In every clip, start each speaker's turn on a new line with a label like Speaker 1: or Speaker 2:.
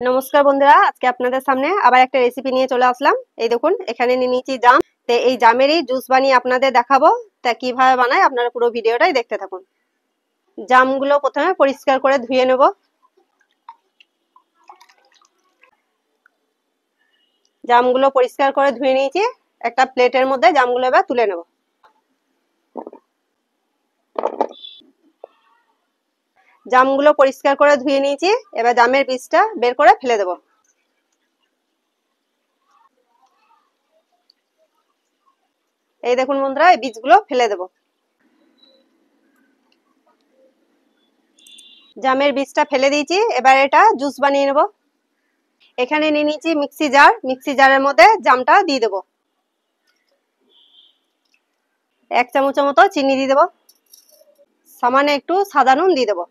Speaker 1: নমস্কার বন্ধুরা, আজকে আপনাদের সামনে আবার একটা রেসিপি নিয়ে চলে আসলাম। এই দেখুন, এখানে নিয়ে নিয়েছি জাম। তো এই জামেরই জুস বানিয়ে আপনাদের দেখাবো। তা কিভাবে বানায় আপনারা পুরো ভিডিওটাই দেখতে থাকুন। জামগুলো প্রথমে পরিষ্কার করে ধুয়ে নেব। জামগুলো পরিষ্কার করে ধুয়ে নিয়েছি। একটা প্লেটের মধ্যে জামগুলো এবার তুলে নেব। জামগুলো পরিষ্কার করে ধুয়ে নিয়েছি। এবার জামের বীজটা বের করে ফেলে দেব। এই দেখুন বন্ধুরা, এই বীজগুলো ফেলে দেব। জামের বীজটা ফেলে দিয়েছি। এবার এটা জুস বানিয়ে নেব। এখানে নিয়ে নিয়েছি মিক্সি জার। মিক্সি জারের মধ্যে জামটা দিয়ে দেবো। 1 চামচের মতো চিনি দিয়ে দেবো। সামান্য একটু সাদা নুন দিয়ে দেবো।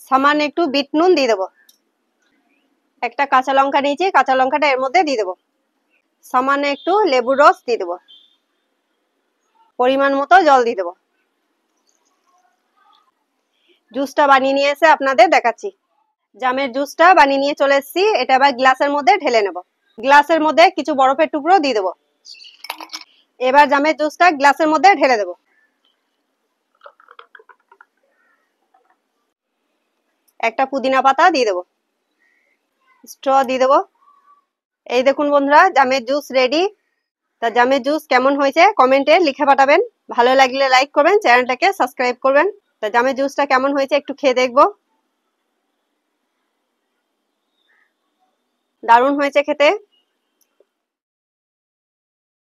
Speaker 1: সামান্য একটু বিট নুন দিয়ে দেবো। একটা কাঁচা লঙ্কা নিয়েছি, কাঁচা লঙ্কাটা এর মধ্যে দিয়ে দেবো। সামান্য একটু লেবুর রস দিয়ে দেবো। পরিমাণ মতো জল দিয়ে দেবো। জুসটা বানিয়ে নিয়ে এসে আপনাদের দেখাচ্ছি। জামের জুসটা বানিয়ে নিয়ে চলে এসেছি। এটা আবার গ্লাসের মধ্যে ঢেলে নেব। গ্লাসের মধ্যে কিছু বরফের টুকরো দিয়ে দেবো। এবার জামের জুসটা গ্লাসের মধ্যে ঢেলে দেবো। একটা পুদিনা পাতা দিয়ে দেবো। স্ট্র দিয়ে দেবো। এই দেখুন বন্ধুরা, জামের জুস রেডি। তা জামের জুস কেমন হয়েছে কমেন্টে লিখে পাঠাবেন। ভালো লাগলে লাইক করবেন, চ্যানেলটাকে সাবস্ক্রাইব করবেন। তা জামের জুসটা কেমন হয়েছে একটু খেয়ে দেখবো। দারুণ হয়েছে খেতে।